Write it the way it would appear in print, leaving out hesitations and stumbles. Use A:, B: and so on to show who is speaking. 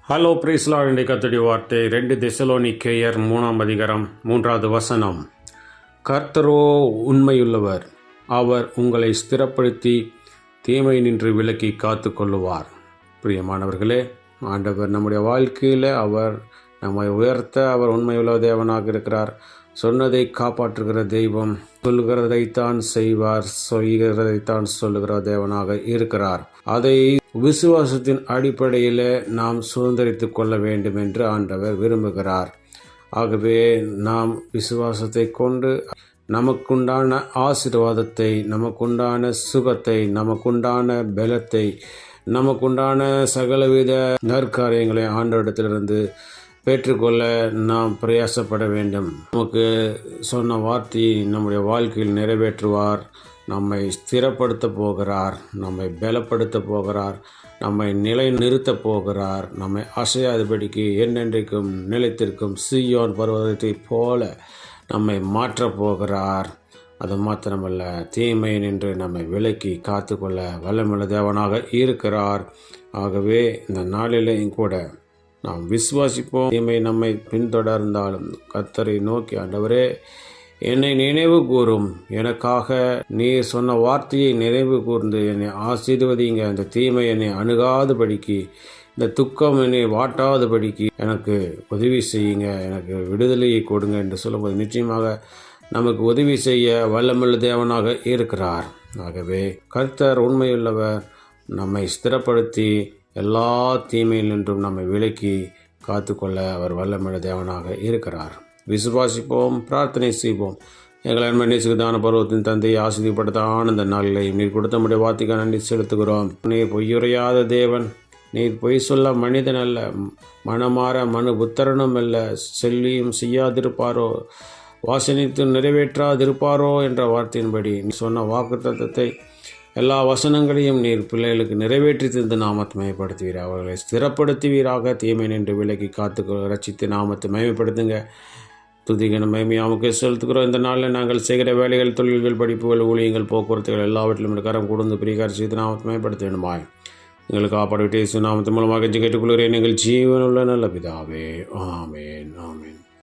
A: Hello பிரைஸ்லா என்ற கர்த்தருடைய வார்த்தை 2 தெசலோனிக்கேயர் 3:3 கர்த்தரோ உண்மையுள்ளவர், அவர் உங்களை ஸ்திரப்படுத்தி தீமை நின்று விலக்கி காத்து கொள்ளுவார். பிரியமானவர்களே, ஆண்டவர் நம்முடைய வாழ்க்கையில் அவர் நம்மை உயர்த்த அவர் உண்மையுள்ள தேவனாக இருக்கிறார். சொன்னதை காப்பாற்றுகிற தெய்வம், சொல்லுகிறதைத்தான் செய்வார், செய்கிறதைத்தான் சொல்லுகிற தேவனாக இருக்கிறார். அதை விசுவாசத்தின் அடிப்படையில் நாம் சுதந்திரித்துக் கொள்ள வேண்டும் என்று ஆண்டவர் விரும்புகிறார். ஆகவே நாம் விசுவாசத்தை கொண்டு நமக்குண்டான ஆசீர்வாதத்தை, நமக்குண்டான சுகத்தை, நமக்குண்டான பலத்தை, நமக்குண்டான சகலவித நற்காரியங்களை ஆண்டவரிடத்திலிருந்து பெற்றுக்கொள்ள நாம் பிரயாசப்பட வேண்டும். நமக்கு சொன்ன வார்த்தையை நம்முடைய வாழ்க்கையில் நிறைவேற்றுவார். நம்மை ஸ்திரப்படுத்த போகிறார், நம்மை பலப்படுத்த போகிறார், நம்மை நிலை நிறுத்தப் போகிறார். நம்மை அசையாதபடிக்கு என்னென்றைக்கும் நிலைத்திருக்கும் சீயோன் பர்வதத்தைப் போல நம்மை மாற்றப் போகிறார். அது மாத்திரமல்ல, தீமை நின்று நம்மை விலக்கி காத்துக்கொள்ள வல்லமையுள்ள தேவனாக இருக்கிறார். ஆகவே இந்த நாளிலேயும் கூட நாம் விசுவாசிப்போம். தீமை நம்மை பின்தொடர்ந்தாலும் கர்த்தரை நோக்கி, ஆண்டவரே என்னை நினைவு கூறும், எனக்காக நீ சொன்ன வார்த்தையை நினைவு கூர்ந்து என்னை ஆசீர்வதிங்க, இந்த தீமை என்னை அணுகாதபடிக்கு, இந்த துக்கம் என்னை வாட்டாதபடிக்கு எனக்கு உதவி செய்யுங்க, எனக்கு விடுதலையை கொடுங்க என்று சொல்லும்போது நிச்சயமாக நமக்கு உதவி செய்ய வல்லமையுள்ள தேவனாக இருக்கிறார். ஆகவே கர்த்தர் உண்மையுள்ளவர், நம்மை ஸ்திரப்படுத்தி எல்லா தீமையினின்றும் நம்மை விலக்கி காத்துக்கொள்ள அவர் வல்லமையுள்ள தேவனாக இருக்கிறார். விசுவாசிப்போம், பிரார்த்தனை செய்வோம். எங்களை அன்பை நேசிக்கதான பருவத்தின் தந்தையை ஆசீர்வதிக்கப்பட்ட ஆனந்த நாளிலே நீர் கொடுத்த முடிய வார்த்தைக்கு நன்றி செலுத்துகிறோம். நீர் பொய்யுரையாத தேவன், நீர் பொய் சொல்ல மனிதன் அல்ல, மனமாற மனு புத்திரனும் அல்ல. சொல்லியும் செய்யாதிருப்பாரோ, வாசனித்து நிறைவேற்றாதிருப்பாரோ என்ற வார்த்தையின்படி நீ சொன்ன வாக்குத்தத்தத்தை எல்லா வசனங்களையும் நீர் பிள்ளைகளுக்கு நிறைவேற்றி தந்து நாமத்தை மயப்படுத்துவீர். அவர்களை ஸ்திரப்படுத்துவீராக. தீமை நின்று விலக்கி காத்து ரட்சித்து நாமத்தை மயப்படுத்துங்க. துதிகன மகிமையாமுக்கு செலுத்துகிறோம். இந்த நாளில் நாங்கள் செய்கிற வேலைகள், தொழில்கள், படிப்புகள், ஊழியங்கள், போக்குவரத்துகள் எல்லாவற்றிலும் கரம் கொடுத்து பிரிகார் செய்து நாமத்தை மயப்படுத்த வேண்டுமாய் எங்களுக்கு காப்பாடு விட்டு நாமத்து மூலமாக கேட்டுக்கொள்கிறேன். எங்கள் ஜீவனுள்ள நல்ல பிதாவே. ஆமேன், ஆமேன்.